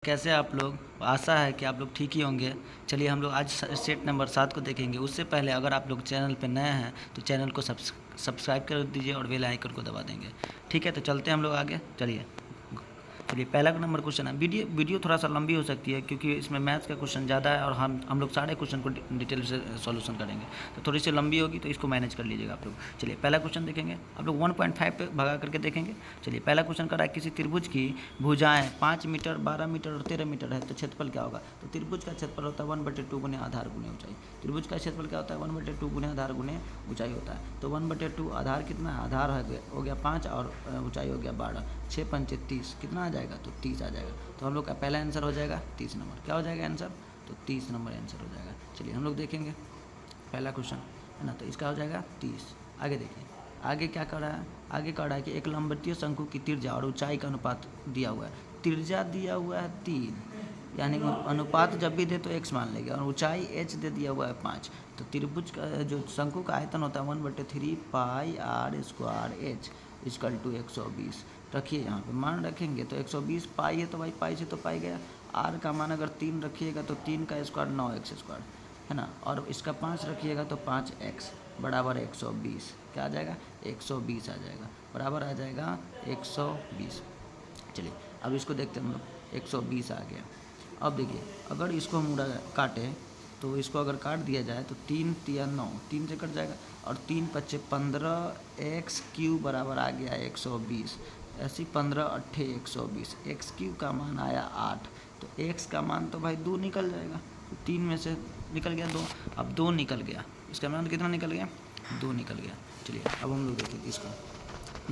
कैसे आप लोग। आशा है कि आप लोग ठीक ही होंगे। चलिए हम लोग आज सेट नंबर 7 को देखेंगे। उससे पहले अगर आप लोग चैनल पे नए हैं तो चैनल को सब्सक्राइब कर दीजिए और बेल आइकन को दबा देंगे। ठीक है, तो चलते हैं हम लोग आगे। चलिए पहला नंबर क्वेश्चन है। वीडियो थोड़ा सा लंबी हो सकती है क्योंकि इसमें मैथ्स का क्वेश्चन ज़्यादा है और हम लोग सारे क्वेश्चन को डिटेल से सॉल्यूशन करेंगे, तो थोड़ी सी लंबी होगी, तो इसको मैनेज कर लीजिएगा आप लोग। चलिए पहला क्वेश्चन देखेंगे। आप लोग 1.5 पे भगा करके देखेंगे। चलिए पहला क्वेश्चन कर रहा है किसी त्रिभुज की भुजाएं 5 मीटर, 12 मीटर और 13 मीटर है, तो क्षेत्रफल क्या होगा। तो त्रिभुज का क्षेत्रफल होता है 1/2 गुने आधार गुने ऊंचाई। त्रिभुज का क्षेत्रफल क्या होता है 1/2 गुने आधार गुने ऊंचाई होता है। तो 1/2 आधार कितना है, आधार हो गया 5 और ऊंचाई हो गया 12, 6 पंचे 30, कितना आ जाएगा, तो 30 आ जाएगा। तो हम लोग का पहला आंसर हो जाएगा 30 नंबर। क्या हो जाएगा आंसर, तो 30 नंबर आंसर हो जाएगा। चलिए हम लोग देखेंगे पहला क्वेश्चन है ना, तो इसका हो जाएगा 30। आगे देखिए, आगे क्या कर रहा है, आगे कर रहा है कि एक लंबवतीय शंकु की त्रिज्या और ऊंचाई का अनुपात दिया हुआ है। त्रिज्या दिया हुआ है 3, यानी अनुपात जब भी दे तो x मान लेंगे, और ऊंचाई h दे दिया हुआ है 5। तो त्रिभुज का जो शंकु का आयतन होता है 1/3 pi r square h equal to 120। रखिए यहाँ पे मान रखेंगे तो 120 पाई है, तो भाई पाई से तो पाई गया। r का मान अगर 3 रखिएगा तो 3 का स्क्वायर 9x स्क्वायर है ना, और इसका 5 रखिएगा तो 5x बराबर 120। क्या आ जाएगा, 120 आ जाएगा, बराबर आ जाएगा 120। चलिए अब इसको देखते हैं हम लोग। 120 आ गया। अब देखिए अगर इसको हम काटे तो इसको अगर काट दिया जाए तो 3 तिया 9, 3 से कट जाएगा, और 3 पच्चे 15, एक्स क्यू बराबर आ गया 120। ऐसी 15 अट्ठे 120, एक्स क्यू का मान आया 8, तो एक्स का मान तो भाई 2 निकल जाएगा। तो 3 में से निकल गया 2, अब 2 निकल गया, इसका मान कितना निकल गया, 2 निकल गया। चलिए अब हम लोग देखेंगे इसको,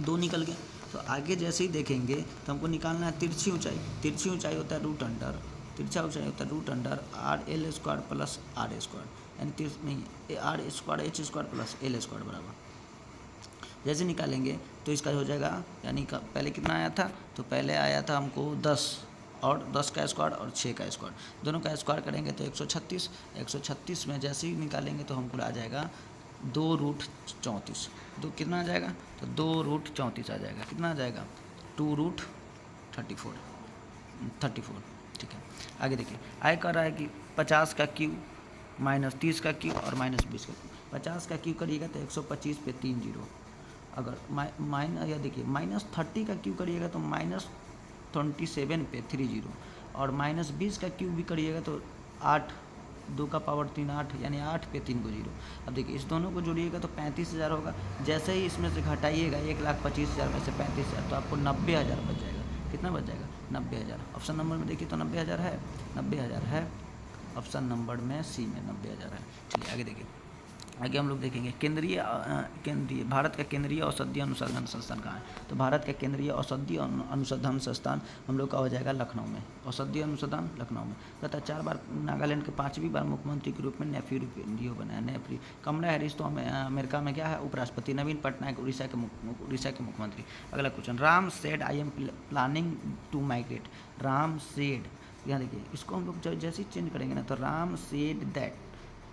2 निकल गया। तो आगे जैसे ही देखेंगे तो हमको निकालना है तिरछी ऊंचाई। तिरछी ऊंचाई होता है रूट अंडर, तिरछा ऊंचाई होता है root under RL square plus R square, यानी नहीं R square H square plus L square बराबर। जैसे निकालेंगे तो इसका हो जाएगा, यानी पहले कितना आया था, तो पहले आया था हमको 10, और 10 का स्क्वायर और 6 का स्क्वायर, दोनों का स्क्वायर करेंगे तो 136। 136 में जैसे ही निकालेंगे तो हमको आ जाएगा 2√34। दो कितना आ जाएगा, तो 2√34 आ जाएगा। कितना आ जाएगा, 2√34। ठीक है, आगे देखिए। आगे कर रहा है कि 50 का क्यू माइनस 30 का क्यू और माइनस 20 का क्यू। 50 का क्यू करिएगा तो 125 पे 3 जीरो, अगर या देखिए माइनस 30 का क्यू करिएगा तो -27 पे 3 जीरो, और माइनस 20 का क्यू भी करिएगा तो 8, 2 का पावर 3 8, यानी 8 पे 3 को जीरो। अब देखिए इस दोनों को जोड़िएगा तो 35,000 होगा। जैसे ही इसमें से घटाइएगा 1,25,000 में से 35,000, तो आपको 90,000 बच जाएगा। कितना बच जाएगा, 90,000। ऑप्शन नंबर में देखिए तो 90,000 है, 90,000 है। ऑप्शन नंबर में सी में 90,000 है। चलिए आगे देखिए, आगे हम लोग देखेंगे केंद्रीय भारत का केंद्रीय औषधीय अनुसंधान संस्थान कहाँ है। तो भारत का केंद्रीय औषधीय अनुसंधान संस्थान हम लोग का हो जाएगा लखनऊ में। औषधीय अनुसंधान लखनऊ में। तथा 4 बार नागालैंड के 5वीं बार मुख्यमंत्री के रूप में नेफ्री बनाया। नेफ्री कमला हैरिस तो अमेरिका में क्या है, उपराष्ट्रपति। नवीन पटनायक उड़ीसा के मुख्यमंत्री। अगला question, Ram said I am planning to migrate. Ram said, यहाँ देखिए इसको हम लोग जैसे ही चेंज करेंगे ना तो राम सेड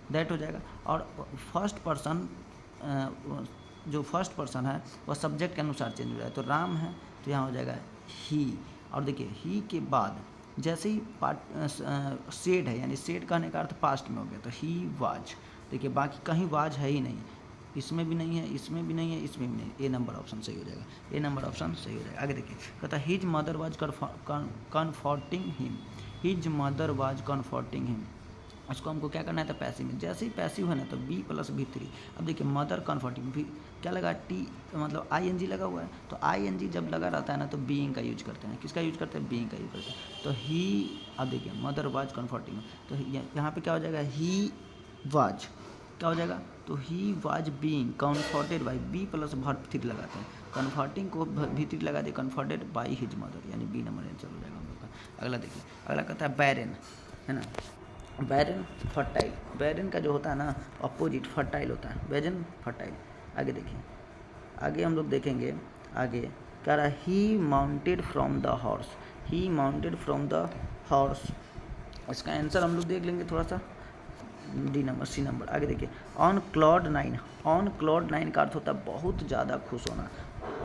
दैट हो जाएगा। और फर्स्ट पर्सन, जो फर्स्ट पर्सन है वह सब्जेक्ट के अनुसार चेंज हो जाए। तो राम है तो यहाँ हो जाएगा ही, और देखिए ही के बाद जैसे ही सेड है, यानी सेड कहने का अर्थ पास्ट में हो गया, तो ही वाज। देखिए बाकी कहीं वाज है ही नहीं, इसमें भी नहीं है, इसमें भी नहीं है, इसमें भी नहीं। ए नंबर ऑप्शन सही हो जाएगा, ए नंबर ऑप्शन सही हो जाएगा। आगे देखिए, कहता his mother was comforting him. His mother was comforting him, उसको हमको क्या करना है, तो पैसिव में। जैसे ही पैसिव है ना तो बी प्लस V3। अब देखिए मदर कन्फर्टिंग, भी क्या लगा, टी मतलब ING लगा हुआ है, तो ING जब लगा रहता है ना तो बीइंग का यूज करते हैं। किसका यूज करते हैं, बीइंग का यूज करते हैं। तो ही, अब देखिए मदर वाज कन्फर्टिंग, तो यहाँ पे क्या हो जाएगा, ही वाज, क्या हो जाएगा, तो he was being comforted by, B plus V3 लगाते हैं। कन्फर्टिंग को V3 लगा दिए, कन्फर्टेड बाई हिज मदर, यानी बी नंबर आंसर हो जाएगा हम लोग का। अगला देखिए, अगला कहता है बैरन, है ना। बैरन फर्टाइल, बैरन का जो होता है ना अपोजिट फर्टाइल होता है, बैरन फर्टाइल। आगे देखिए, आगे हम लोग देखेंगे, आगे क्या रहा, he mounted from the horse. He mounted from the horse, इसका आंसर हम लोग देख लेंगे थोड़ा सा, डी नंबर, सी नंबर। आगे देखिए, ऑन क्लाउड 9। ऑन क्लाउड 9 का अर्थ होता है बहुत ज़्यादा खुश होना।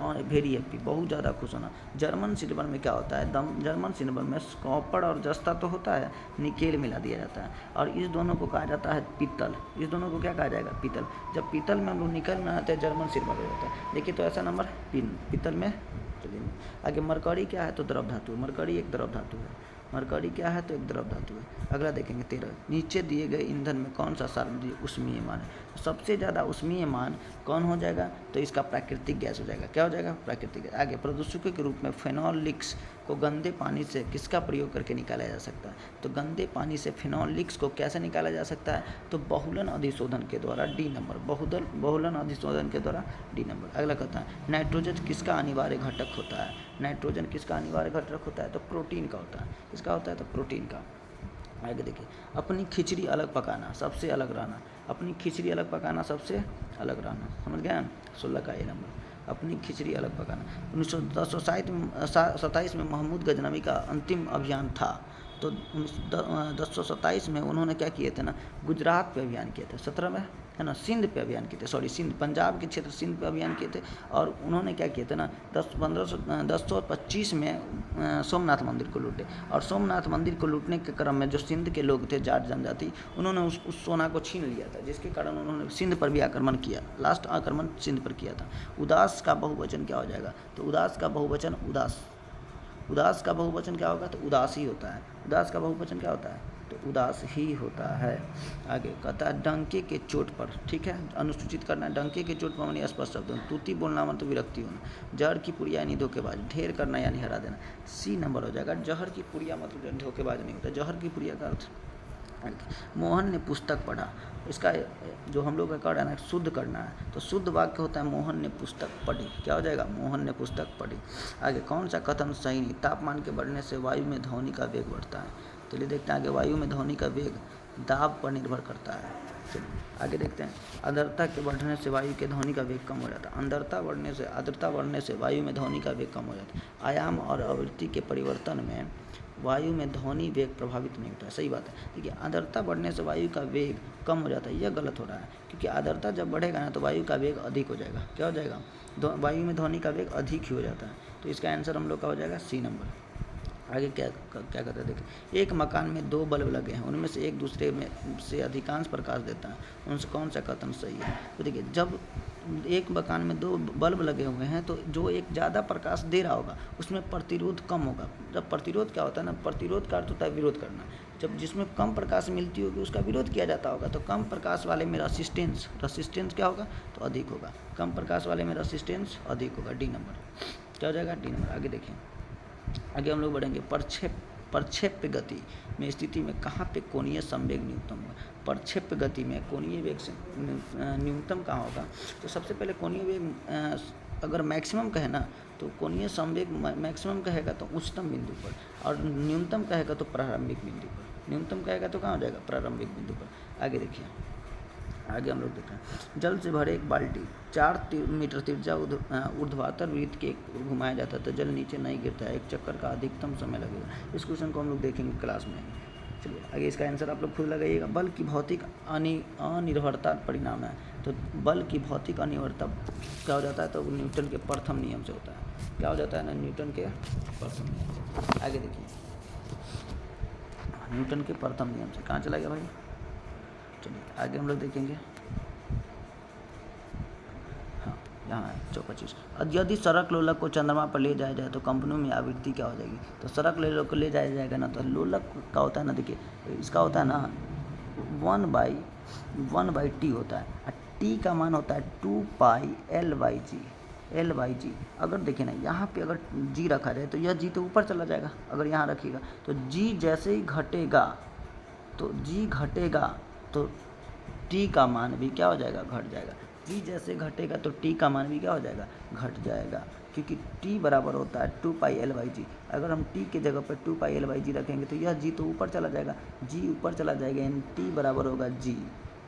वेरी हैप्पी, बहुत ज़्यादा खुश होना। जर्मन सिल्वर में क्या होता है, जर्मन सिल्वर में कॉपर और जस्ता तो होता है, निकेल मिला दिया जाता है, और इस दोनों को कहा जाता है पीतल। इस दोनों को क्या कहा जाएगा, पीतल। जब पीतल में हम लोग निकल मिलाते हैं, जर्मन सिल्वर हो जाता है। देखिए तो ऐसा नंबर पीतल में। चलिए आगे, मरकरी क्या है, तो द्रव धातु। मरकरी एक द्रव धातु है। मरकरी क्या है, तो एक द्रव धातु है। अगला देखेंगे 13, नीचे दिए गए ईंधन में कौन सा सार्वजनिक ऊष्मीय मान है। सबसे ज़्यादा ऊष्मीय मान कौन हो जाएगा, तो इसका प्राकृतिक गैस हो जाएगा। क्या हो जाएगा, प्राकृतिक गैस। आगे, प्रदूषकों के रूप में फेनोलिक्स को गंदे पानी से किसका प्रयोग करके निकाला जा सकता है, तो गंदे पानी से फेनोलिक्स को कैसे निकाला जा सकता है, तो बहुलन अधिशोधन के द्वारा, डी नंबर, बहुलन अधिशोधन के द्वारा, डी नंबर। अगला कहता है नाइट्रोजन किसका अनिवार्य घटक होता है। नाइट्रोजन किसका अनिवार्य घटक होता है, तो प्रोटीन का होता है। किसका होता है, तो प्रोटीन का। आगे देखिए, अपनी खिचड़ी अलग पकाना, सबसे अलग रहना। अपनी खिचड़ी अलग पकाना, सबसे अलग रहना, समझ गए। 16 का ये नंबर, अपनी खिचड़ी अलग पकाना। 1927 में महमूद गजनवी का अंतिम अभियान था, तो 1027 में उन्होंने क्या किए थे ना, गुजरात पे अभियान किए थे। 17 में है ना, सिंध पे अभियान किए थे, सॉरी सिंध, पंजाब के क्षेत्र सिंध पे अभियान किए थे। और उन्होंने क्या किए थे ना, 1025 में सोमनाथ मंदिर को लूटे। और सोमनाथ मंदिर को लूटने के क्रम में जो सिंध के लोग थे, जाट जनजाति, उन्होंने उस सोना को छीन लिया था, जिसके कारण उन्होंने सिंध पर भी आक्रमण किया। लास्ट आक्रमण सिंध पर किया था। उदास का बहुवचन क्या हो जाएगा, तो उदास का बहुवचन उदास। उदास का बहुवचन क्या होगा, तो उदास ही होता है। उदास का बहुवचन क्या होता है, तो उदास ही होता है। आगे कहता है डंके के चोट पर, ठीक है, अनुसूचित करना है। डंके के चोट पर यानी स्पष्ट शब्द, तूती बोलना मतलब विरक्ति होना। जहर की पुड़िया यानी धोखेबाज, ढेर करना यानी हरा देना। सी नंबर हो जाएगा। जहर की पुड़िया मतलब धोखेबाज नहीं होता। जहर की पुड़िया का अर्थ, मोहन ने पुस्तक पढ़ा, इसका जो हम लोग का कर ना शुद्ध करना है, तो शुद्ध वाक्य होता है मोहन ने पुस्तक पढ़ी। क्या हो जाएगा, मोहन ने पुस्तक पढ़ी। आगे, कौन सा कथन सही नहीं, तापमान के बढ़ने से वायु में ध्वनि का वेग बढ़ता है। चलिए देखते हैं आगे, वायु में ध्वनि का वेग दाब पर निर्भर करता है। चलिए आगे देखते हैं, आर्द्रता के बढ़ने से वायु के ध्वनि का वेग कम हो जाता है। आर्द्रता बढ़ने से वायु में ध्वनि का वेग कम हो जाता है। आयाम और आवृत्ति के परिवर्तन में वायु में ध्वनि वेग प्रभावित नहीं होता है। सही बात है। देखिए, आर्द्रता बढ़ने से वायु का वेग कम हो जाता है, यह गलत हो रहा है, क्योंकि आर्द्रता जब बढ़ेगा ना, तो वायु का वेग अधिक हो जाएगा। क्या हो जाएगा, वायु में ध्वनि का वेग अधिक ही हो जाता है। तो इसका आंसर हम लोग का हो जाएगा सी नंबर। आगे क्या क्या कहते हैं, देखिए, एक मकान में 2 बल्ब लगे हैं, उनमें से एक दूसरे में से अधिकांश प्रकाश देता है, उनसे कौन सा कथन सही है। तो देखिए, जब एक मकान में 2 बल्ब लगे हुए हैं, तो जो एक ज़्यादा प्रकाश दे रहा होगा उसमें प्रतिरोध कम होगा। जब प्रतिरोध क्या होता है ना, प्रतिरोध का अर्थ होता है विरोध करना। जब जिसमें कम प्रकाश मिलती होगी उसका विरोध किया जाता होगा, तो कम प्रकाश वाले में रसिस्टेंस क्या होगा, तो अधिक होगा। कम प्रकाश वाले में रसिस्टेंस अधिक होगा। डी नंबर क्या हो जाएगा, डी नंबर। आगे देखिए, आगे हम लोग बढ़ेंगे। प्रक्षेप्य गति में स्थिति में कहाँ पे कोणीय संवेग न्यूनतम होगा। प्रक्षेप्य गति में कोणीय वेग से न्यूनतम कहाँ होगा, तो सबसे पहले कोणीय वेग अगर मैक्सिमम कहे ना, तो कोणीय संवेग मैक्सिमम कहेगा तो उच्चतम बिंदु पर, और न्यूनतम कहेगा तो प्रारंभिक बिंदु पर। न्यूनतम कहेगा तो कहाँ हो जाएगा, प्रारंभिक बिंदु पर। आगे देखिए, आगे हम लोग देख रहे हैं, जल से भरे एक बाल्टी 4 मीटर त्रिज्या ऊर्ध्वाधर वृत्त के घुमाया जाता है, तो जल नीचे नहीं गिरता है। एक चक्कर का अधिकतम समय लगेगा। इस क्वेश्चन को हम लोग देखेंगे क्लास में। चलिए आगे, इसका आंसर आप लोग खुद लगाइएगा। बल की भौतिक अनिर्भरता परिणाम है, तो बल की भौतिक अनिर्भरता क्या हो जाता है, तो न्यूटन के प्रथम नियम से होता है। क्या हो जाता है ना, न्यूटन के प्रथम नियम से। आगे देखिए, न्यूटन के प्रथम नियम से कहाँ चला गया भाई। चलिए आगे हम लोग देखेंगे। हाँ, यहाँ है 125। यदि सड़क लोलक को चंद्रमा पर ले जाया जाए तो कंपनों में आवृत्ति क्या हो जाएगी, तो सड़क लोलक को ले जाया जाएगा ना, तो लोलक का होता है ना, देखिए इसका होता है ना 1/T होता है। टी का मान होता है 2πL/G। अगर देखिए ना, यहाँ पे अगर जी रखा जाए तो यह जी तो ऊपर चला जाएगा। अगर यहाँ रखिएगा तो जी जैसे ही घटेगा, तो टी का मान भी क्या हो जाएगा, घट जाएगा। जी जैसे घटेगा तो टी का मान भी क्या हो जाएगा, घट जाएगा, क्योंकि टी बराबर होता है 2πL/G। अगर हम टी के जगह पर 2πL/G रखेंगे तो यह जी तो ऊपर चला जाएगा, जी ऊपर चला जाएगा, यानी टी बराबर होगा जी।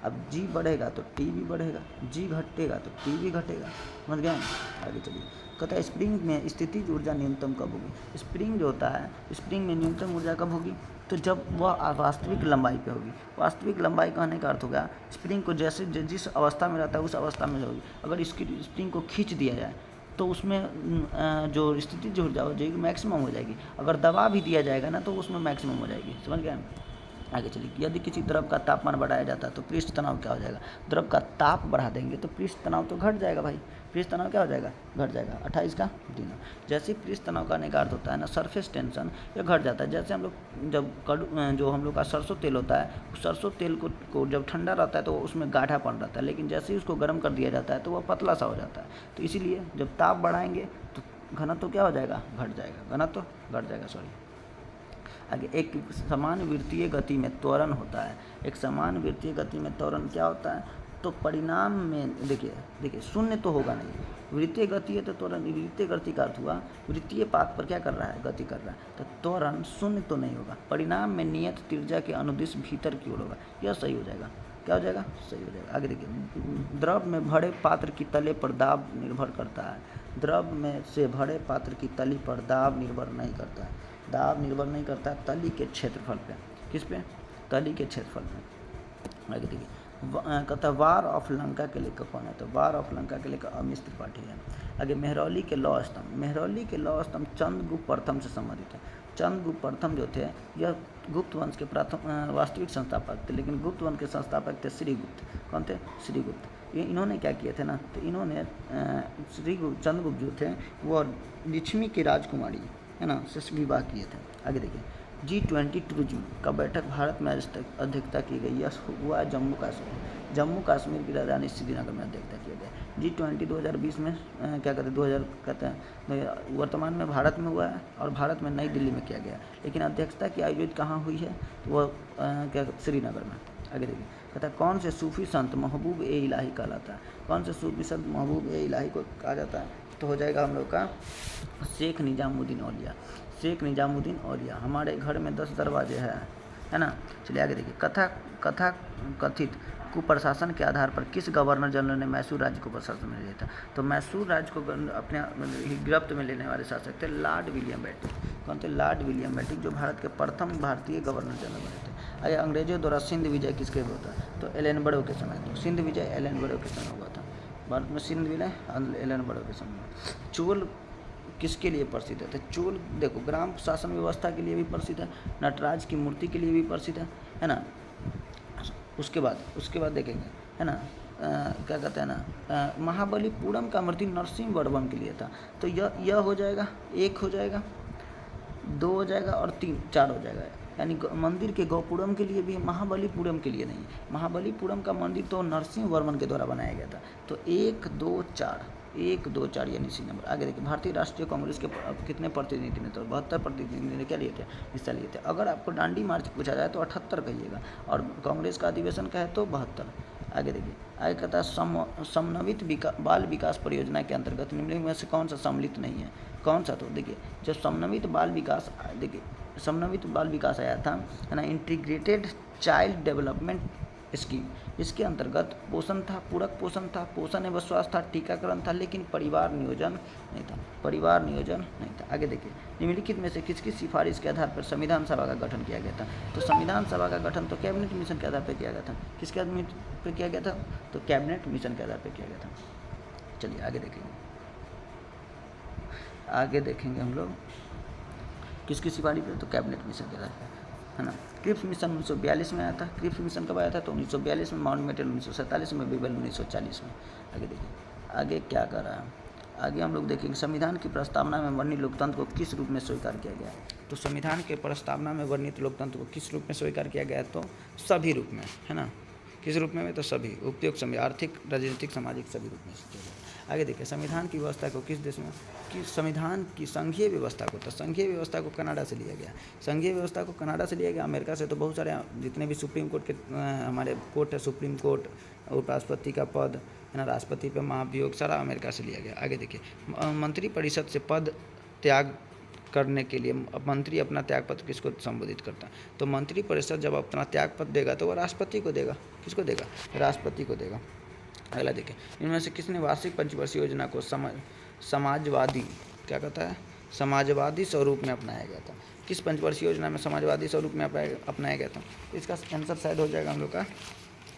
अब जी बढ़ेगा तो टी भी बढ़ेगा, जी घटेगा तो टी भी घटेगा। समझ गए। आगे चलिए, कहता है स्प्रिंग में स्थितिज ऊर्जा न्यूनतम कब होगी। स्प्रिंग जो होता है, स्प्रिंग में न्यूनतम ऊर्जा कब होगी, तो जब वह वास्तविक लंबाई पे होगी। वास्तविक लंबाई कहने का अर्थ होगा स्प्रिंग को जैसे जिस अवस्था में रहता है उस अवस्था में होगी। अगर इसकी स्प्रिंग को खींच दिया जाए तो उसमें जो स्थिति जो हो जाएगी मैक्सिमम हो जाएगी। अगर दबा भी दिया जाएगा ना तो उसमें मैक्सिमम हो जाएगी। समझ गए? आगे चलिए, यदि किसी द्रव का तापमान बढ़ाया जाता है तो पृष्ठ तनाव क्या हो जाएगा? द्रव का ताप बढ़ा देंगे तो पृष्ठ तनाव तो घट जाएगा भाई। पृष्ठ तनाव क्या हो जाएगा? घट जाएगा। 28 का दिन। जैसे ही पृष्ठ तनाव का निगार्थ होता है ना, सरफेस टेंशन ये घट जाता है। जैसे हम लोग जब जो हम लोग का सरसों तेल होता है, उस सरसों तेल को जब ठंडा रहता है तो उसमें गाढ़ापन रहता है, लेकिन जैसे ही उसको गर्म कर दिया जाता है तो वह पतला सा हो जाता है। तो इसीलिए जब ताप बढ़ाएंगे तो घनत्व क्या हो जाएगा? घट जाएगा। घनत्व घट जाएगा, सॉरी। आगे, एक समान वृत्तीय गति में त्वरण होता है। एक समान वृत्तीय गति में त्वरण क्या होता है? तो परिणाम में देखिए शून्य तो होगा नहीं। वृत्तीय गति है तो त्वरण, वृत्तीय गति का अर्थ हुआ वृत्तीय पाथ पर क्या कर रहा है? गति कर रहा है। तो त्वरण शून्य तो नहीं होगा। परिणाम में नियत त्रिज्या के अनुदिश भीतर की ओर होगा। यह सही हो जाएगा। क्या हो जाएगा? सही हो जाएगा। आगे देखिए, द्रव में भरे पात्र की तले पर दाब निर्भर करता है। द्रव में से भरे पात्र की तली पर दाब निर्भर नहीं करता है। दाब निर्भर नहीं करता तली के क्षेत्रफल पे। किस पे? तली के क्षेत्रफल पे। आगे देखिए, कहता है वार ऑफ लंका के लेखक कौन है? तो वार ऑफ लंका के लेखक अमिश त्रिपाठी है। आगे, मेहरौली के लौह स्तंभ। मेहरौली के लौह स्तंभ चंद्रगुप्त प्रथम से संबंधित है। चंद्रगुप्त प्रथम जो थे यह गुप्त वंश के प्रथम वास्तविक संस्थापक थे, लेकिन गुप्त वंश के संस्थापक थे श्रीगुप्त। कौन थे? श्रीगुप्त। ये इन्होंने क्या किए थे ना, तो इन्होंने चंद्रगुप्त जो थे वह लिच्छवी की राजकुमारी है ना से विवाह किए थे। आगे देखिए, G20 टूरिज्म का बैठक भारत में अध्यक्षता की गई। यह हुआ जम्मू कश्मीर। जम्मू कश्मीर की राजधानी श्रीनगर में अध्यक्षता किया गया। G20 2020 में क्या कहते हैं 2000 कहते हैं वर्तमान में भारत में हुआ है और भारत में नई दिल्ली में किया गया, लेकिन अध्यक्षता की आयोजित कहाँ हुई है? तो वह क्या श्रीनगर में। आगे देखिए, कहता है कौन से सूफी संत महबूब ए इलाही कहलाता है? कौन से सूफी संत महबूब ए इलाही को कहा जाता है? तो हो जाएगा हम लोग का शेख निजामुद्दीन औलिया। शेख निजामुद्दीन औलिया। हमारे घर में 10 दरवाजे है ना। चलिए आगे देखिए, कथा कथित कुप्रशासन के आधार पर किस गवर्नर जनरल ने मैसूर राज्य को प्रशासन में लिया था? तो मैसूर राज्य को अपने गिरफ्त में लेने वाले शासक थे लॉर्ड विलियम बेंटिक। कौन थे? लॉर्ड विलियम बेंटिक, जो भारत के प्रथम भारतीय गवर्नर जनरल बने थे। आगे, अंग्रेजों द्वारा सिंध विजय किसके होता है? तो एलन बड़ो के समय। तो सिंध विजय एलन बड़ो के समय हुआ था। भारत में सिंध विजय एलन बड़ो के समय। चोल किसके लिए प्रसिद्ध है? तो चोल देखो ग्राम शासन व्यवस्था के लिए भी प्रसिद्ध है, नटराज की मूर्ति के लिए भी प्रसिद्ध है ना। उसके बाद देखेंगे है ना क्या कहते हैं ना महाबलीपुरम का मूर्ति नरसिंह वर्मन के लिए था। तो यह हो जाएगा, 1 हो जाएगा, 2 हो जाएगा और 3 4 हो जाएगा। यानी मंदिर के गौपुरम के लिए भी, महाबलीपुरम के लिए नहीं। महाबलीपुरम का मंदिर तो नरसिंह वर्मन के द्वारा बनाया गया था। तो 1 2 4 1 2 4 यानी सी नंबर। आगे देखिए, भारतीय राष्ट्रीय कांग्रेस के कितने प्रतिनिधि ने? तो 72 प्रतिनिधि ने क्या लिए थे? हिस्सा लिए थे। अगर आपको डांडी मार्च पूछा जाए तो 78 कहिएगा, और कांग्रेस का अधिवेशन का है तो 72। आगे देखिए, आगे कहता है समन्वित बाल विकास परियोजना के अंतर्गत निम्नलिखित में से कौन सा सम्मिलित नहीं है? कौन सा? तो देखिए, जब समन्वित बाल विकास आया था है ना, इंटीग्रेटेड चाइल्ड डेवलपमेंट स्कीम, इसके अंतर्गत पोषण था, पूरक पोषण था, पोषण एवं स्वास्थ्य था, टीकाकरण था, लेकिन परिवार नियोजन नहीं था। आगे देखिए, निम्नलिखित में से किसकी सिफारिश के आधार पर संविधान सभा का गठन किया गया था? तो संविधान सभा का गठन तो कैबिनेट मिशन के आधार पर किया गया था। किसके आधार पर किया गया था? तो कैबिनेट मिशन के आधार पर किया गया था। चलिए आगे देखेंगे हम लोग किसकी सिफारिश पर? तो कैबिनेट मिशन के आधार पर, है ना। क्रिप्स मिशन 1942 में आया था। क्रिप्स मिशन कब आया था? तो 1942 में, माउंटबेटन 1947 में, बीबल 1940 में। आगे देखिए, आगे क्या कर रहा है? आगे हम लोग देखेंगे संविधान की प्रस्तावना में वर्णित लोकतंत्र को किस रूप में स्वीकार किया गया? तो संविधान के प्रस्तावना में वर्णित लोकतंत्र को किस रूप में स्वीकार किया गया? तो सभी रूप में, है ना। किस रूप में? तो सभी उपयुक्त समय, आर्थिक, राजनीतिक, सामाजिक सभी रूप में किया गया। आगे देखिए, संविधान की व्यवस्था को किस देश में? कि संविधान की संघीय व्यवस्था को, तो संघीय व्यवस्था को कनाडा से लिया गया। संघीय व्यवस्था को कनाडा से लिया गया। अमेरिका से तो बहुत सारे जितने भी सुप्रीम कोर्ट के हमारे कोर्ट है, सुप्रीम कोर्ट, उपराष्ट्रपति का पद है ना, राष्ट्रपति पे महाभियोग, सारा अमेरिका से लिया गया। आगे देखिए, मंत्रिपरिषद से पद त्याग करने के लिए मंत्री अपना त्यागपत्र किसको संबोधित करता है? तो मंत्रिपरिषद जब अपना त्यागपत्र देगा तो वह राष्ट्रपति को देगा। किसको देगा? राष्ट्रपति को देगा। अगला देखिए, इनमें से किसने वार्षिक पंचवर्षीय योजना को समाजवादी क्या कहता है? समाजवादी स्वरूप में अपनाया गया था। किस पंचवर्षीय योजना में समाजवादी स्वरूप में अपनाया गया था? इसका आंसर शायद हो जाएगा हम लोग का,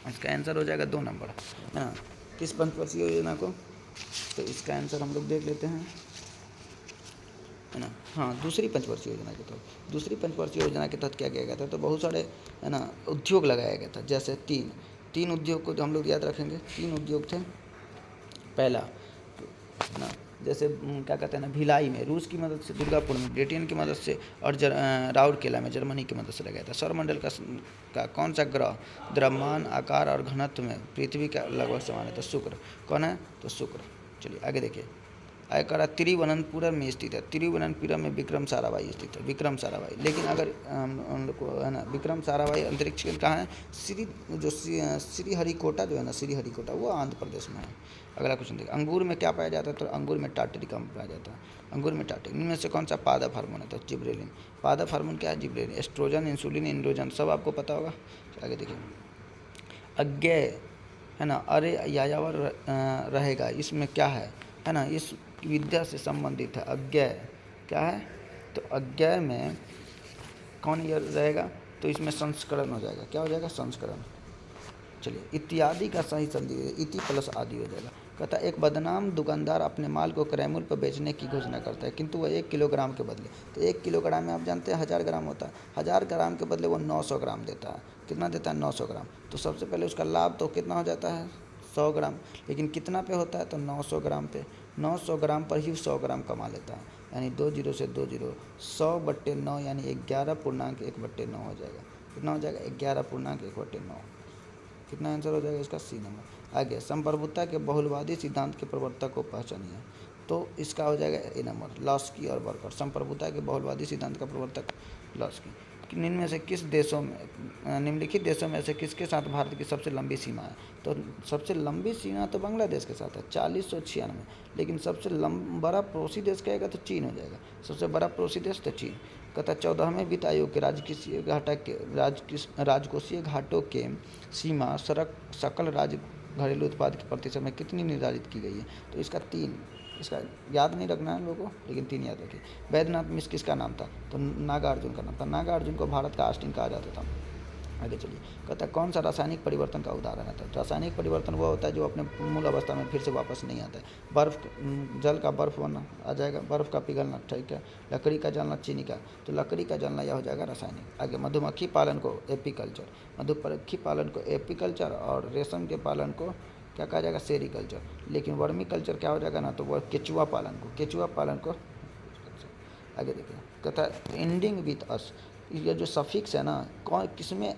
इसका आंसर हो जाएगा 2 नंबर, है ना। किस पंचवर्षीय योजना को? तो इसका आंसर हम लोग देख लेते हैं, है ना। हाँ, दूसरी पंचवर्षीय योजना के तहत, दूसरी पंचवर्षीय योजना के तहत क्या किया गया था, तो बहुत सारे, है ना, उद्योग लगाया गया था। जैसे तीन उद्योग को हम लोग याद रखेंगे। 3 उद्योग थे। पहला, है ना, जैसे क्या कहते हैं ना, भिलाई में रूस की मदद से, दुर्गापुर में ब्रिटेन की मदद से, और राउरकेला में जर्मनी की मदद से लगाया था। सौरमंडल का कौन सा ग्रह द्रव्यमान, आकार और घनत्व में पृथ्वी का लगभग समान है, तो शुक्र। कौन है, तो शुक्र। चलिए आगे देखिए। आयकरा तिरुवनंतपुरम में स्थित है। तिरुवनंतपुरम में विक्रम साराभाई स्थित है, विक्रम साराभाई। लेकिन अगर हम लोग को, है ना, विक्रम साराभाई अंतरिक्ष केंद्र कहाँ है, श्रीहरिकोटा जो है ना, श्रीहरिकोटा, वो आंध्र प्रदेश में है। अगला क्वेश्चन देखिए। अंगूर में क्या पाया जाता है, तो अंगूर में टार्टरिकम पाया जाता है। अंगूर में टार्टरिक। इनमें से कौन सा पादप हार्मोन है, तो जिब्रेलिन। पादप हार्मोन क्या है, जिब्रेलिन। एस्ट्रोजन, इंसुलिन, एंड्रोजन, सब आपको पता होगा। आगे देखिए। अज्ञेय, है ना, अरे यायावर रहेगा, इसमें क्या है ना, इस विद्या से संबंधित है। अज्ञेय क्या है, तो अज्ञेय में कौन ये रहेगा, तो इसमें संस्करण हो जाएगा। क्या हो जाएगा, संस्करण। चलिए, इत्यादि का सही संधि इति प्लस आदि हो जाएगा। कहता है एक बदनाम दुकानदार अपने माल को क्रय मूल्य पर बेचने की घोषणा करता है, किंतु वह 1 किलोग्राम के बदले, तो 1 किलोग्राम में आप जानते हैं 1000 ग्राम होता है, 1000 ग्राम के बदले वो 900 ग्राम देता है। कितना देता है, 900 ग्राम। तो सबसे पहले उसका लाभ तो कितना हो जाता है, 100 ग्राम। लेकिन कितना पे होता है, तो 900 ग्राम पे। 900 ग्राम पर ही 100 ग्राम कमा लेता है, यानी 2 जीरो से 2 जीरो, 100/9 यानी 11.1/9 हो जाएगा। कितना हो जाएगा, 11.1/9। कितना आंसर हो जाएगा इसका, सी नंबर। आगे, संप्रभुता के बहुलवादी सिद्धांत के प्रवर्तक को पहचानिए, तो इसका हो जाएगा ए नंबर, लॉस्की और बर्कर। संप्रभुता के बहुलवादी सिद्धांत का प्रवर्तक लॉस्की। निम्न में से किस देशों में, निम्नलिखित देशों में से किसके साथ भारत की सबसे लंबी सीमा है, तो सबसे लंबी सीमा तो बांग्लादेश के साथ है, 4096। लेकिन सबसे बड़ा पड़ोसी देश कहेगा तो चीन हो जाएगा। सबसे बड़ा पड़ोसी देश तो चीन। कहता 14वें वित्त आयोग के राजकोषीय घाटों के सीमा सकल राज्य घरेलू उत्पाद के प्रतिशत में कितनी निर्धारित की गई है, तो इसका 3। इसका याद नहीं रखना है लोगों को, लेकिन 3 याद रखिए। वैद्यनाथ मिश्र किसका नाम था, तो नागार्जुन का नाम था। नागार्जुन को भारत का आस्टीन कहा जाता था। आगे चलिए। कहता है कौन सा रासायनिक परिवर्तन का उदाहरण है, तो रासायनिक परिवर्तन वो होता है जो अपने मूल अवस्था में फिर से वापस नहीं आता है। जल का बर्फ बनना आ जाएगा, बर्फ का पिघलना, ठीक है। लकड़ी का जलना, चीनी का, तो लकड़ी का जलना यह हो जाएगा रासायनिक। आगे, मधुमक्खी पालन को एपीकल्चर, मधुमक्खी पालन को एपीकल्चर, और रेशम के पालन को क्या कहा जाएगा, सेरीकल्चर। लेकिन वर्मी कल्चर क्या हो जाएगा ना, तो वह केचुआ पालन को। आगे देखिए। कहता एंडिंग विथ अस, ये जो सफिक्स है ना, कौन किसमें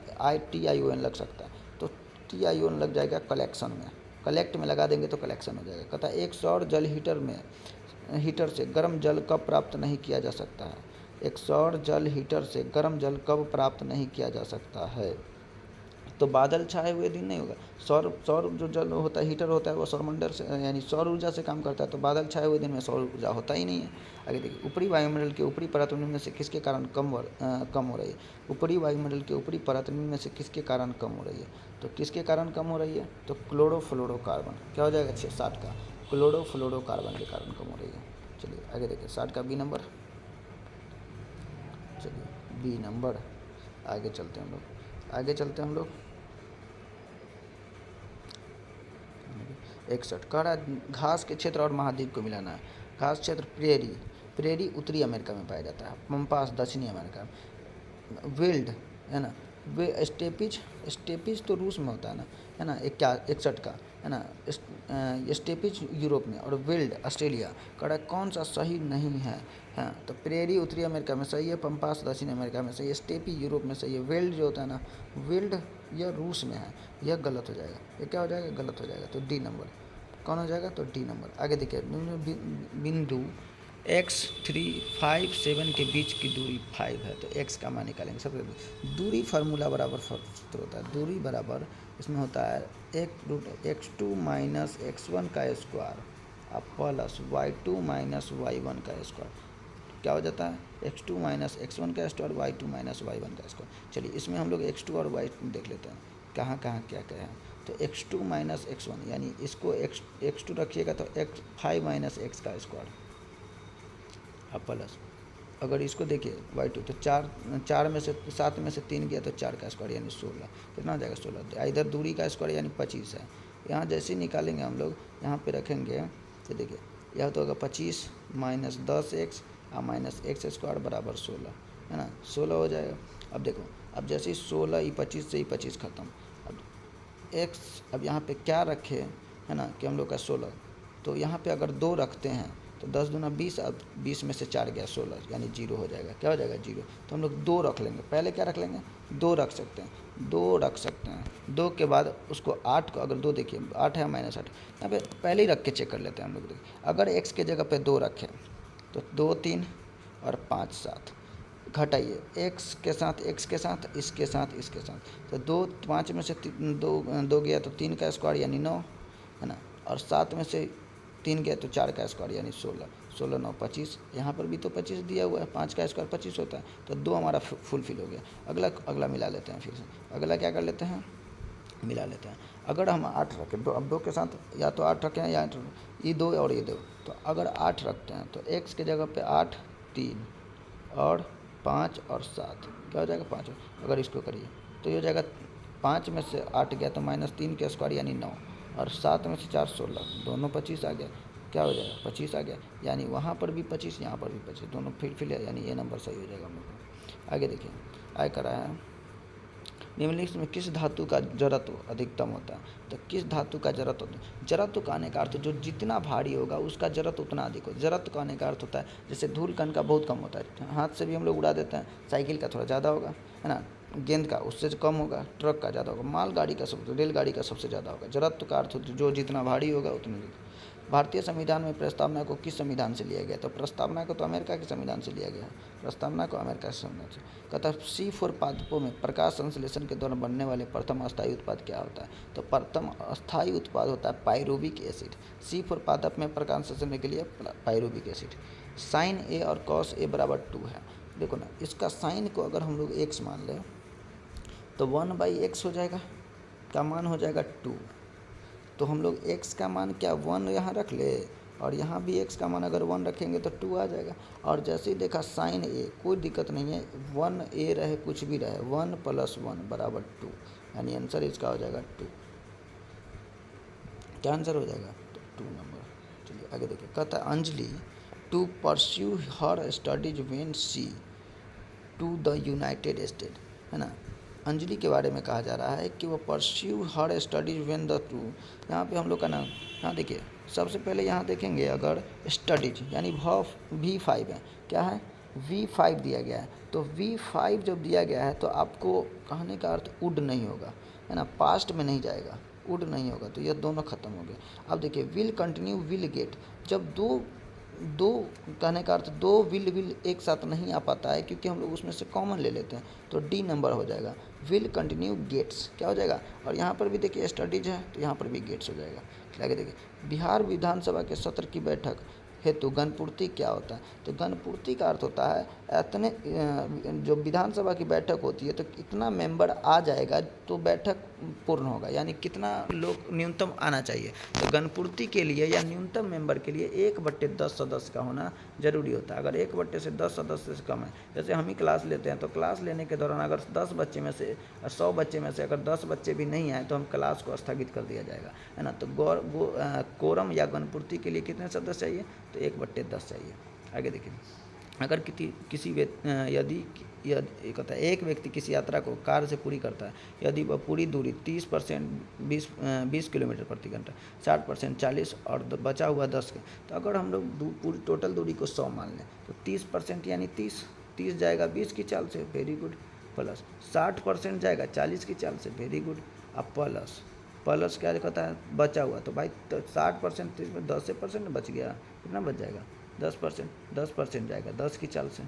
TION लग सकता है, तो TION लग जाएगा कलेक्शन में। कलेक्ट में लगा देंगे तो कलेक्शन हो जाएगा। कहता एक सौर जल हीटर से गर्म जल कब प्राप्त नहीं किया जा सकता है, एक सौर जल हीटर से गर्म जल कब प्राप्त नहीं किया जा सकता है, तो बादल छाए हुए दिन नहीं होगा। सौर जो जल होता है, हीटर होता है, वो सौरमंडल से, यानी सौर ऊर्जा से काम करता है, तो बादल छाए हुए दिन में सौर ऊर्जा होता ही नहीं है। आगे देखिए। ऊपरी वायुमंडल के ऊपरी परत में से किसके कारण कम हो रही है, ऊपरी वायुमंडल के ऊपरी परत में से किसके कारण कम हो रही है, तो किसके कारण कम हो रही है, तो क्लोरोफ्लोरोकार्बन। क्या हो जाएगा, 60 का, क्लोरोफ्लोरोकार्बन के कारण कम हो रही है। चलिए आगे देखिए। 60 का बी नंबर। चलिए बी नंबर। आगे चलते हैं हम लोग। 61 कह रहा है घास के क्षेत्र और महाद्वीप को मिलाना है। घास क्षेत्र प्रेरी उत्तरी अमेरिका में पाया जाता है, पम्पास दक्षिणी अमेरिका में। विल्ड, है ना, वे स्टेपिज तो रूस में होता है ना। 61 का, है ना, स्टेपिज यूरोप में, और विल्ड ऑस्ट्रेलिया। कह रहा है कौन सा सही नहीं है, हाँ, तो प्रेरी उत्तरी अमेरिका में सही है, पम्पास दक्षिण अमेरिका में सही है, स्टेपी यूरोप में सही है। विल्ड जो होता है ना, विल्ड यह रूस में है, यह गलत हो जाएगा। ये क्या हो जाएगा, गलत हो जाएगा, तो डी नंबर। कौन हो जाएगा, तो डी नंबर। आगे देखिए। बिंदु x357 के बीच की दूरी 5 है, तो x का मान निकालेंगे। सबसे दूरी फार्मूला बराबर सूत्र होता है, दूरी बराबर इसमें होता है x2 माइनस x1 का square plus y2 minus y1 का स्क्वायर। क्या हो जाता है, x2 माइनस x1 का स्क्वायर, y2 माइनस y1 का स्क्वायर। चलिए इसमें हम लोग x2 और y2 देख लेते हैं, कहाँ क्या है। तो x2 माइनस x1, यानी इसको x2 रखिएगा तो 5 माइनस x का स्क्वायर अब प्लस, अगर इसको देखिए y2, तो 4 में से 7 में से 3 गया तो 4 का स्क्वायर यानी 16। कितना हो जाएगा, 16। इधर दूरी का स्क्वायर यानी 25 है। यहाँ जैसे ही निकालेंगे हम लोग, यहाँ पे रखेंगे तो देखिए यह तो होगा 25 माइनस 10x और माइनस एक्स स्क्वायर बराबर 16, है ना, 16 हो जाएगा। अब देखो, अब जैसे ही 16 ही 25 से ही 25 खत्म, अब x अब यहाँ पे क्या रखे, है ना, कि हम लोग का 16, तो यहाँ पे अगर 2 रखते हैं तो 10 दूना 20, अब 20 में से 4 गया 16, यानी 0 हो जाएगा। क्या हो जाएगा? 0। तो हम लोग 2 रख लेंगे, पहले क्या रख लेंगे? 2 रख सकते हैं, 2 रख सकते हैं। 2 के बाद उसको 8 को, अगर 2 देखिए 8 है माइनस 8, यहाँ पे पहले ही रख के चेक कर लेते हैं हम लोग। देखिए अगर x के जगह पे 2 रखें तो 2 3 और 5 7, घटाइए x के साथ इसके साथ इसके साथ, तो 2 5 में से 2 गया तो 3 का स्क्वायर यानी 9, है ना, और 7 में से 3 गया तो 4 का स्क्वायर यानी 16, 16 9 25, यहाँ पर भी तो 25 दिया हुआ है, 5 का स्क्वायर 25 होता है, तो 2 हमारा फुलफिल हो गया। अगला मिला लेते हैं, फिर से अगला क्या कर लेते हैं, मिला लेते हैं। अगर हम 8 रखें, अब 2 के साथ या तो 8 रखें या ये 2 और ये 2, तो अगर 8 रखते हैं तो x के जगह पे 8 3 और 5 और 7, क्या हो जाएगा? 5। अगर इसको करिए तो ये हो जाएगा 5 में से 8 गया तो माइनस 3 के स्क्वायर यानी 9, और 7 में से 4 16, दोनों 25 आ गया। क्या हो जाएगा? 25 आ गया, यानी वहाँ पर भी 25 यहाँ पर भी 25, दोनों फिल है, यानी ये नंबर सही हो जाएगा हम लोग का। आगे देखिए, आगे करा है निम्नलिखित में किस धातु का जड़त्व अधिकतम होता है? तो किस धातु का जड़त्व होता है? जड़त्व का आने का अर्थ जो जितना भारी होगा उसका जड़त्व उतना अधिक हो। जड़त्व का आने का अर्थ होता है जैसे धूल कण का बहुत कम होता है, हाथ से भी हम लोग उड़ा देते हैं, साइकिल का थोड़ा ज़्यादा होगा, है ना, गेंद का उससे कम होगा, ट्रक का ज़्यादा होगा, मालगाड़ी का रेलगाड़ी का सबसे ज़्यादा होगा। जड़त्व का अर्थ जो जितना भारी होगा उतनी। भारतीय संविधान में प्रस्तावना को किस संविधान से लिया गया? तो प्रस्तावना को तो अमेरिका के संविधान से लिया गया है, प्रस्तावना को अमेरिका के संविधान से। कहता है C4 पादपों में प्रकाश संश्लेषण के दौरान बनने वाले प्रथम अस्थायी उत्पाद क्या होता है? तो प्रथम अस्थायी उत्पाद होता है पायरुविक एसिड। C4 पादप में प्रकाश संश्लेषण के लिए पायरुविक एसिड। साइन A और कॉस A बराबर 2 है। देखो ना, इसका साइन को अगर हम लोग x मान लें तो 1/x हो जाएगा, का मान हो जाएगा 2। तो हम लोग x का मान क्या 1 यहाँ रख ले, और यहाँ भी x का मान अगर 1 रखेंगे तो 2 आ जाएगा। और जैसे ही देखा साइन a, कोई दिक्कत नहीं है, 1a रहे कुछ भी रहे, 1 + 1 बराबर 2, यानी आंसर इसका हो जाएगा 2। क्या आंसर हो जाएगा? तो 2 नंबर। चलिए आगे देखिए, कहता है Anjali to pursue her studies when she to the United State, है ना, अंजलि के बारे में कहा जा रहा है कि वो pursue her studies when the two, यहाँ पे हम लोग का नाम, यहाँ देखिए सबसे पहले यहाँ देखेंगे अगर स्टडीज यानी V5 है, क्या है? V5 दिया गया है, तो V5 जब दिया गया है तो आपको कहने का अर्थ वुड नहीं होगा, है ना, पास्ट में नहीं जाएगा, वुड नहीं होगा, तो ये दोनों खत्म हो गए। अब देखिए विल कंटिन्यू विल गेट, जब दो कहने का अर्थ 2 विल एक साथ नहीं आ पाता है, क्योंकि हम लोग उसमें से कॉमन ले लेते हैं, तो D नंबर हो जाएगा। विल कंटिन्यू गेट्स क्या हो जाएगा? और यहाँ पर भी देखिए स्टडीज है तो यहाँ पर भी गेट्स हो जाएगा। आगे देखिए, बिहार विधानसभा के सत्र की बैठक हेतु गणपूर्ति क्या होता है? तो गणपूर्ति का अर्थ होता है इतने जो विधानसभा की बैठक होती है तो इतना मेंबर आ जाएगा तो बैठक पूर्ण होगा, यानी कितना लोग न्यूनतम आना चाहिए। तो गणपूर्ति के लिए या न्यूनतम मेंबर के लिए 1/10 सदस्य का होना जरूरी होता है। अगर 1/10 सदस्य से कम है, जैसे हम ही क्लास लेते हैं तो क्लास लेने के दौरान अगर 10 बच्चे में से 100 बच्चे में से अगर 10 बच्चे भी नहीं आए तो हम क्लास को स्थगित कर दिया जाएगा, है ना। तो कोरम या गणपूर्ति के लिए कितने सदस्य चाहिए? तो 1/10 चाहिए। आगे देखिए, अगर यदि कहता है एक व्यक्ति किसी यात्रा को कार से पूरी करता है, यदि वह पूरी दूरी 30% 20 किलोमीटर प्रति घंटा, 60% 40 और बचा हुआ 10 के, तो अगर हम लोग पूरी टोटल दूरी को 100 मान लें तो 30% यानी 30 जाएगा 20 की चाल से, वेरी गुड, प्लस 60% जाएगा 40 की चाल से, वेरी गुड, अब प्लस क्या कहता है बचा हुआ, तो भाई तो 60% 10% बच गया, कितना बच जाएगा? 10% जाएगा 10 की चाल से।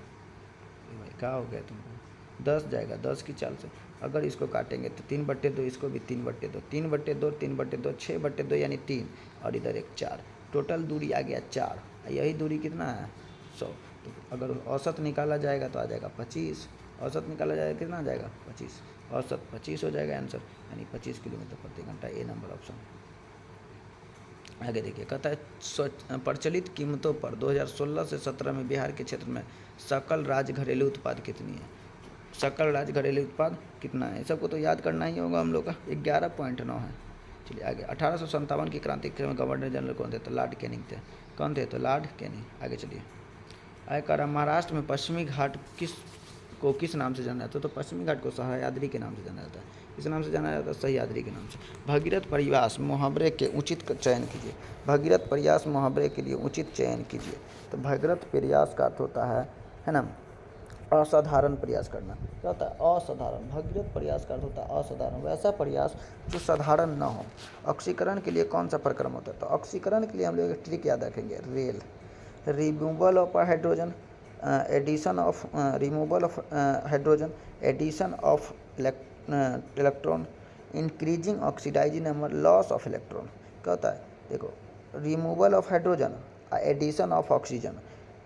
भाई क्या हो गया तुमको? 10 जाएगा 10 की चाल से। अगर इसको काटेंगे तो 3/2, इसको भी 3/2, 3/2 3/2 6/2 यानी 3, और इधर एक 4, टोटल दूरी आ गया 4। यही दूरी कितना है? 100। तो अगर औसत निकाला जाएगा तो आ जाएगा 25, औसत निकाला जाएगा कितना आ जाएगा? 25, औसत 25 हो जाएगा आंसर, यानी 25 किलोमीटर प्रति घंटा, ए नंबर ऑप्शन। आगे देखिए, कहता है प्रचलित कीमतों पर 2016 से 17 में बिहार के क्षेत्र में सकल राज्य घरेलू उत्पाद कितनी है? सकल राज्य घरेलू उत्पाद कितना है? सबको तो याद करना ही होगा हम लोग का, 11.9 है। चलिए आगे, 1857 की क्रांति के में गवर्नर जनरल कौन थे? तो लॉर्ड कैनिंग थे। कौन थे? तो लॉर्ड कैनिंग। आगे चलिए, आगे कह रहा महाराष्ट्र में पश्चिमी घाट किस नाम से जाना जाता है? तो पश्चिमी घाट को सह्याद्री के नाम से जाना जाता है। किस नाम से जाना जाता है? सह्याद्री के नाम से। भगीरथ प्रयास मुहावरे के उचित चयन कीजिए। भगीरथ प्रयास मुहावरे के लिए उचित चयन कीजिए। तो भगीरथ प्रयास का अर्थ होता है ना, असाधारण प्रयास करना। क्या होता है? असाधारण। भगीरथ प्रयास का अर्थ होता है असाधारण, वैसा प्रयास जो साधारण न हो। ऑक्सीकरण के लिए कौन सा प्रक्रम होता है? तो ऑक्सीकरण के लिए हम लोग एक ट्रिक याद रखेंगे, rail. Removal of hydrogen, addition of removal of hydrogen, addition of electron, increasing oxidising number, loss of electron. क्या होता है? देखो, removal of hydrogen, addition of oxygen,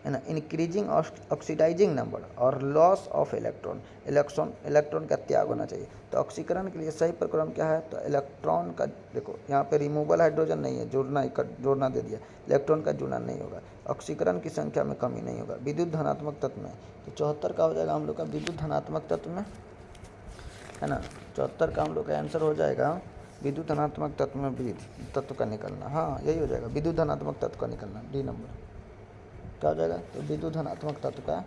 है ना, इंक्रीजिंग ऑक्सीडाइजिंग नंबर और लॉस ऑफ इलेक्ट्रॉन। इलेक्ट्रॉन का त्याग होना चाहिए। तो ऑक्सीकरण के लिए सही प्रक्रम क्या है? तो इलेक्ट्रॉन का, देखो यहाँ पे रिमूवल हाइड्रोजन नहीं है, जोड़ना दे दिया, इलेक्ट्रॉन का जुड़ना नहीं होगा। ऑक्सीकरण की संख्या में कमी नहीं होगा। विद्युत धनात्मक तत्व में, तो 74 का हो जाएगा हम लोग का विद्युत धनात्मक तत्व में, है ना। 74 का हम लोग का आंसर हो जाएगा विद्युत धनात्मक तत्व में विद्युत तत्व का निकलना। हाँ, यही हो जाएगा, विद्युत धनात्मक तत्व का निकलना, डी नंबर। क्या हो जाएगा? तो विद्युत धनात्मक तत्व का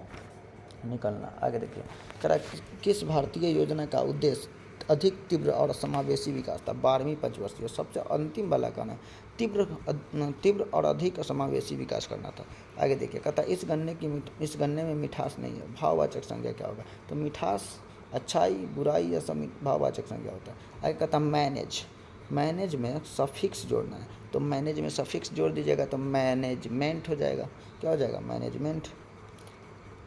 निकलना। आगे देखिए, कह रहा है किस भारतीय योजना का उद्देश्य अधिक तीव्र और समावेशी विकास था? 12वीं पंचवर्षीय, सबसे अंतिम वाला का ना, तीव्र और अधिक समावेशी विकास करना था। आगे देखिए, कहता है इस गन्ने में मिठास नहीं है, भाववाचक संज्ञा क्या होगा? तो मिठास अच्छाई, बुराई या भाववाचक संज्ञा होता है। आगे कहता है मैनेज में सफिक्स जोड़ना है। तो मैनेज में सफिक्स जोड़ दीजिएगा तो मैनेजमेंट हो जाएगा। क्या हो जाएगा? मैनेजमेंट।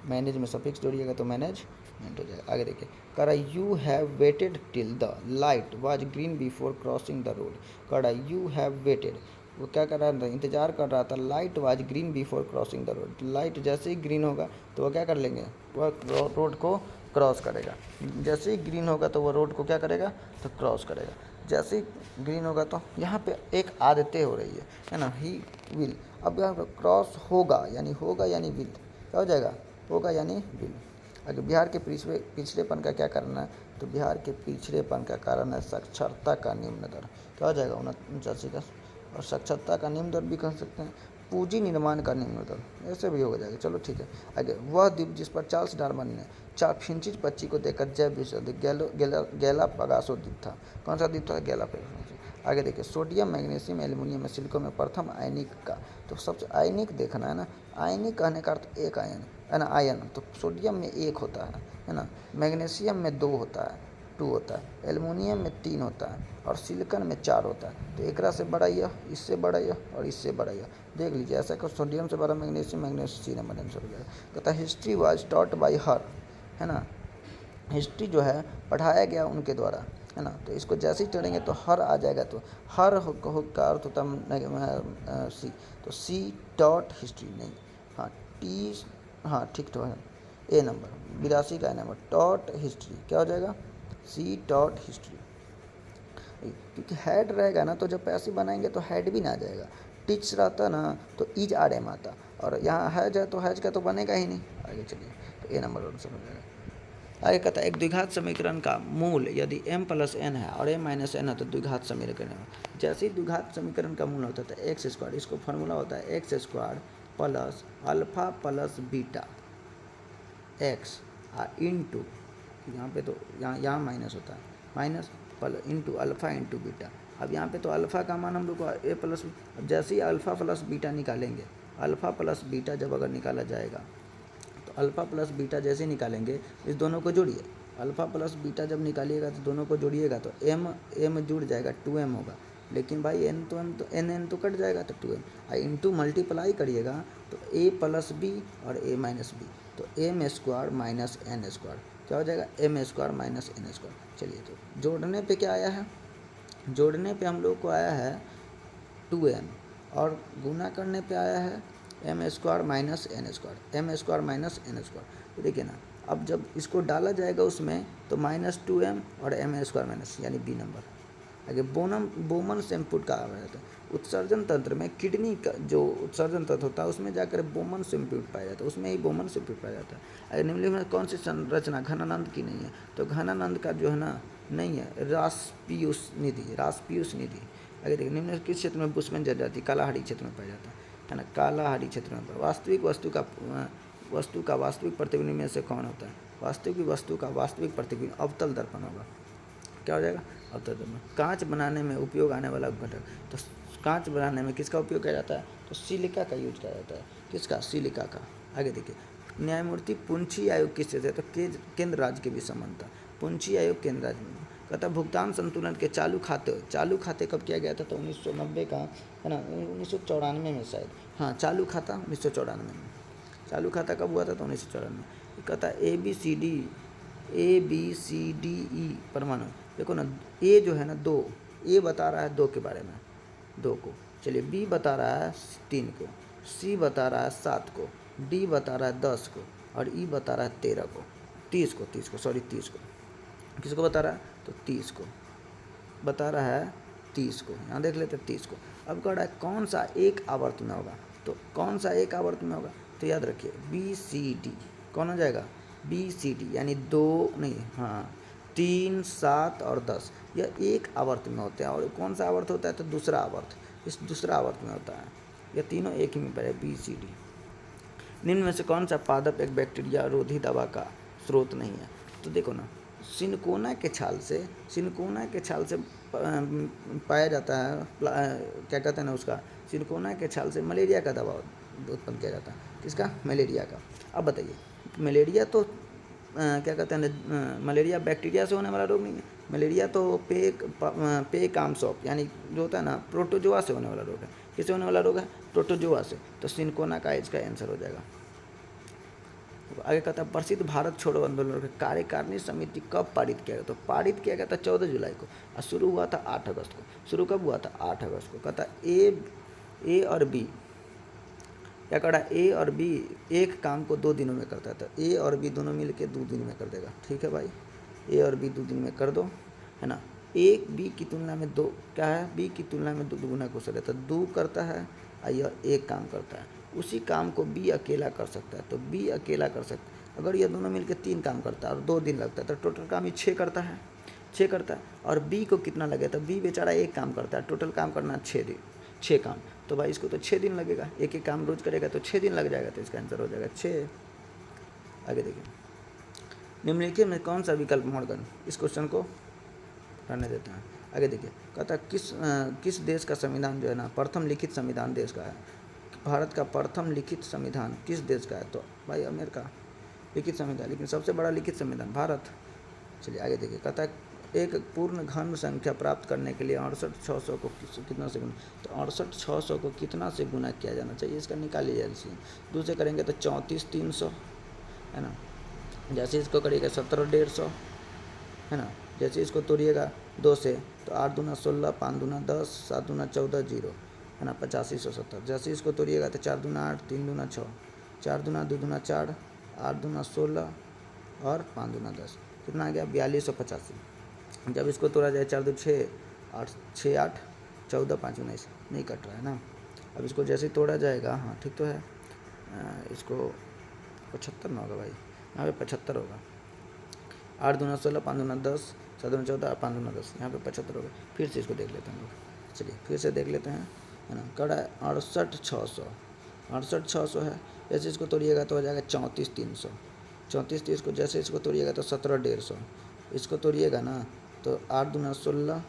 मैनेज में सफिक्स जोड़िएगा तो मैनेजमेंट हो जाएगा। आगे देखिए, कह रहा you have waited till the light was green before crossing the road. कह रहा यू हैव वेटेड, वो क्या कर रहा था? इंतजार कर रहा था। Light was green before crossing the road. Light जैसे ही ग्रीन होगा तो वह क्या कर लेंगे? वह रोड को क्रॉस करेगा। जैसे ही ग्रीन होगा तो वह रोड को क्या करेगा? तो क्रॉस करेगा। जैसे ही ग्रीन होगा तो यहाँ पे एक आदतें हो रही है ना, ही विल। अब यहाँ पर क्रॉस होगा यानी विल। क्या हो जाएगा? होगा यानी विल। अगर बिहार के पिछड़ेपन का क्या कारण है? तो बिहार के पिछड़ेपन का कारण है साक्षरता का निम्न दर। क्या हो जाएगा? 89 का। और साक्षरता का निम्न दर भी कह सकते हैं पूंजी निर्माण का निम्न दर, ऐसे भी हो जाएगा। चलो ठीक है। आगे, वह द्वीप जिस पर चार्ल्स डार्विन ने 4 फिंचिज पक्षी को देखकर जैव विश्व गैलापागोस द्वीप था। कौन सा द्वीप था? गैलापागोस। आगे देखिए, सोडियम, मैग्नीशियम, एल्युमिनियम में सिलिकॉन में प्रथम आयनिक का, तो सबसे आयनिक देखना है ना। आयनिक कहने का अर्थ एक आयन है ना, आयन। तो सोडियम में 1 होता है ना। मैग्नीशियम में 2 होता है, 2 होता है। एल्युमिनियम में 3 होता है और सिलिकॉन में 4 होता है। तो एक से बड़ा यह, इससे बड़ा यह और इससे बड़ा यह। देख लीजिए, ऐसा कि सोडियम से बड़ा मैग्नीशियम सी नंबर आंसर हो जाएगा। कहता है हिस्ट्री वाज टॉट बाय हर, है ना। हिस्ट्री जो है पढ़ाया गया उनके द्वारा, है ना। तो इसको जैसे ही चढ़ेंगे तो हर आ जाएगा। तो हर का अर्थ होता है सी, तो सी डॉट हिस्ट्री नहीं, हाँ टी, हाँ ठीक तो है। ए नंबर 82 का नंबर डॉट हिस्ट्री क्या हो जाएगा? C dot history. क्योंकि हेड रहेगा ना, तो जब पैसिव बनाएंगे तो हेड भी ना आ जाएगा। टीच रहता ना तो इज आर एम आता, और यहाँ हैज है तो हैज का तो बनेगा ही नहीं। आगे चलिए, तो ए नंबर आंसर हो जाएगा। आगे कहता है एक द्विघात समीकरण का मूल यदि m + n है और m - n है तो द्विघात समीकरण है। जैसे ही द्विघात समीकरण का मूल होता है एक्स स्क्वायर, इसको फॉर्मूला होता है x square plus alpha plus beta x into, यहाँ पे तो यहाँ माइनस होता है, minus into alpha into beta. अब यहाँ पे तो अल्फ़ा का मान हम लोग को ए प्लस, अब जैसे ही अल्फ़ा प्लस बीटा निकालेंगे, अल्फ़ा प्लस बीटा जब अगर निकाला जाएगा तो अल्फ़ा प्लस बीटा जैसे निकालेंगे, इस दोनों को जोड़िए। अल्फ़ा प्लस बीटा जब निकालिएगा तो दोनों को जोड़िएगा तो m जुड़ जाएगा, 2m होगा। लेकिन भाई n तो कट जाएगा तो 2m। इंटू मल्टीप्लाई करिएगा तो a प्लस बी और a माइनस बी, तो m square minus n square क्या हो जाएगा? m square minus n square. चलिए, तो जोड़ने पे क्या आया है? जोड़ने पे हम लोग को आया है 2m, और गुना करने पे आया है m square minus n square, m square minus n square. तो देखिए ना, अब जब इसको डाला जाएगा उसमें तो -2m और m स्क्वायर माइनस यानी बी नंबर। आगे बोमन इनपुट का आ जाता है। उत्सर्जन तंत्र में किडनी का जो उत्सर्जन तंत्र होता है उसमें जाकर बोमन इनपुट पाया जाता है, उसमें ही बोमन इनपुट पाया जाता है। निम्नलिखित में कौन सी संरचना घनानंद की नहीं है? तो घनानंद का जो है ना, नहीं है, रासपीयूष निधि, रासपीयूष निधि। आगे देखिए, निम्न किस क्षेत्र में बुशमैन जनजाति कालाहारी क्षेत्र में पाया जाता है ना, कालाहारी क्षेत्र में। वास्तविक वस्तु का वास्तविक प्रतिबिंब में से कौन होता है? वास्तविक वस्तु का वास्तविक प्रतिबिंब अवतल दर्पण होगा। क्या हो जाएगा? अवतल दर्पण। कांच बनाने में उपयोग आने वाला घटक, तो कांच बनाने में किसका उपयोग किया जाता है? तो सिलिका का यूज किया जाता है। किसका? सिलिका का। आगे देखिए, न्यायमूर्ति पुंछी आयोग किससे थे? तो केंद्र राज्य के भी संबंध था। पुंछी आयोग केंद्र राज्य में। कहता भुगतान संतुलन के चालू खाते कब किया गया था? तो 1990 का, है ना, 1994 में शायद। हाँ, चालू खाता 1994 में। चालू खाता कब हुआ था? तो 1994। कहता ABCDE परमाणु। देखो ना, ए जो है ना 2, ए बता रहा है 2 के बारे में, 2 को। चलिए, बी बता रहा है 3 को, सी बता रहा है 7 को, डी बता रहा है 10 को, और ई बता रहा है 13 को, 30 को, सॉरी 30 को। किसको बता रहा है? तो 30 को बता रहा है, 30 को। यहाँ देख लेते हैं 30 को। अब कह रहा है कौन सा एक आवर्त में होगा? तो कौन सा एक आवर्त में होगा? तो याद रखिए BCD। कौन हो जाएगा? BCD, यानी 2 नहीं, हाँ 3, 7 और 10, यह एक आवर्त में होते हैं। और कौन सा आवर्त होता है? तो दूसरा आवर्त, इस दूसरा आवर्त में होता है। यह तीनों एक ही में पड़े, BCD। निम्न में से कौन सा पादप एक बैक्टीरिया रोधी दवा का स्रोत नहीं है? तो देखो ना, सिनकोना के छाल से पाया जाता है, क्या कहते हैं ना उसका, सिनकोना के छाल से मलेरिया का दवा उत्पन्न किया जाता है। किसका? मलेरिया का। अब बताइए, मलेरिया तो क्या कहते हैं, मलेरिया बैक्टीरिया से होने वाला रोग नहीं है। मलेरिया तो पे कामसॉप, यानी जो होता है ना, प्रोटोजोआ से होने वाला रोग है। किससे होने वाला रोग है? प्रोटोजोआ से। तो सिनकोना का इसका आंसर हो जाएगा। आगे कहता है प्रसिद्ध भारत छोड़ो आंदोलन की कार्यकारिणी समिति कब पारित किया गया? तो पारित किया गया था 14 जुलाई को, और शुरू हुआ था 8 अगस्त को। शुरू कब हुआ था? 8 अगस्त को। कहता ए और बी, क्या कह रहा है? ए और बी एक काम को 2 दिनों में करता है। तो ए और बी दोनों मिल के 2 दिन में कर देगा। ठीक है भाई, ए और बी 2 दिन में कर दो, है ना। एक बी की तुलना में 2 क्या है? बी की तुलना में 2 दुगुना कुशल है। तो 2 करता है और यह एक काम करता है। उसी काम को बी अकेला कर सकता है, तो बी अकेला कर सकता है। अगर ये दोनों मिलकर 3 काम करता है और 2 दिन लगता है, तो टोटल काम ही 6 करता है, 6 करता है। और बी को कितना लगे? तो बी बेचारा एक काम करता है, टोटल काम करना 6 काम। तो भाई इसको तो 6 दिन लगेगा, एक एक काम रोज करेगा तो 6 दिन लग जाएगा। तो इसका आंसर हो जाएगा 6। आगे देखिए, निम्नलिखित में कौन सा विकल्प मोड़गन? इस क्वेश्चन को रहने देते हैं। आगे देखिए, कहता है किस देश का संविधान जो है ना, प्रथम लिखित संविधान देश का है? भारत का प्रथम लिखित संविधान किस देश का है? तो भाई अमेरिका लिखित संविधान, लेकिन सबसे बड़ा लिखित संविधान भारत। चलिए आगे देखिए, कहता है एक पूर्ण घन संख्या प्राप्त करने के लिए 68,600 को कितना से गुना? तो 68,600 को कितना से गुना किया जाना चाहिए? इसका निकालिए जल्दी। 2 से करेंगे तो 34,300, है ना। जैसे इसको करिएगा 17,150, है ना। जैसे इसको तोड़िएगा 2 से, तो 8 दूना 16, 5 दूना 10, 7 दूना 14, 0, है ना, 85,170। जैसे इसको तोड़िएगा तो 4 दूना 8, 3 दूना 6, 4 दूना 2 दूना 4, 8 दूना 16 और 5 दूना 10, कितना आ गया? 4285। जब इसको तोड़ा जाए 4 2 6, 8 6 8 14, 5 19, नहीं कट रहा है ना। अब इसको जैसे तोड़ा जाएगा, हाँ ठीक तो है, इसको 75 ना होगा भाई, यहाँ पे 75 होगा। 8 दूना 16, 5 दूना 10, 7 दूना 14, 5 दूना 10, यहाँ पे 75 होगा। फिर से इसको देख लेते हैं लोग। चलिए फिर से देख लेते हैं, है ना। कड़ा है 68,600, 68,600 है। जैसे इसको तोड़िएगा तो हो जाएगा 34,300, 34,300 को जैसे इसको तोड़िएगा तो 17,150। इसको तोड़िएगा ना तो 8 दूना 16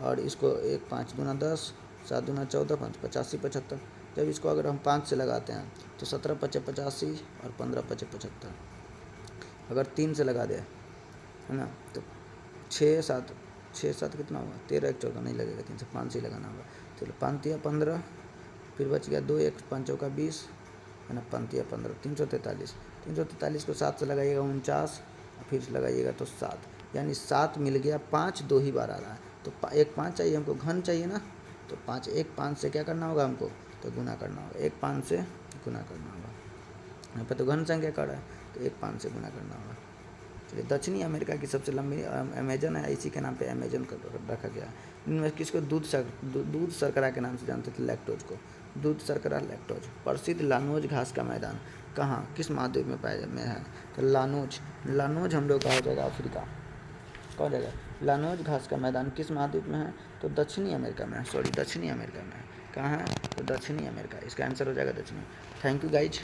और इसको 1 5 दूना 10, 7 दूना 14, 5 85 75। जब इसको अगर हम 5 से लगाते हैं तो 17 5 85 और 15 5 75। अगर 3 से लगा दे, है ना, तो 6 7 कितना होगा? 13 1 14 नहीं लगेगा, 3 से 5 से लगाना होगा। चलो 5 तिया 15, फिर बच गया 2 1 5 चौका 20, है ना, 5 तिया 15, 343। 343 को 7 से लगाइएगा 49, फिर से लगाइएगा तो 7, यानी 7 मिल गया। 5 2 ही बार आ रहा है, तो 1 5 चाहिए हमको, घन चाहिए ना। तो 5 1 5 से क्या करना होगा हमको? तो गुना करना होगा, 1 5 से गुना करना होगा। यहाँ पर तो घन संख्या कर रहा है, तो 1 5 से गुना करना होगा। चलिए, दक्षिणी अमेरिका की सबसे लंबी अमेजन है, इसी के नाम पे अमेजन रखा गया है। इनमें किसको दूध शर्करा के नाम से जानते थे? लैक्टोज को। दूध शर्करा लैक्टोज। प्रसिद्ध लानोज घास का मैदान कहाँ किस महाद्वीप में है? तो लानोज हम लोग का हो जाएगा अफ्रीका। कौन जाएगा? लानोज घास का मैदान किस महाद्वीप में है? तो दक्षिणी अमेरिका में है, दक्षिणी अमेरिका में है। कहाँ है? तो दक्षिणी अमेरिका, इसका आंसर हो जाएगा दक्षिणी। Thank you guys.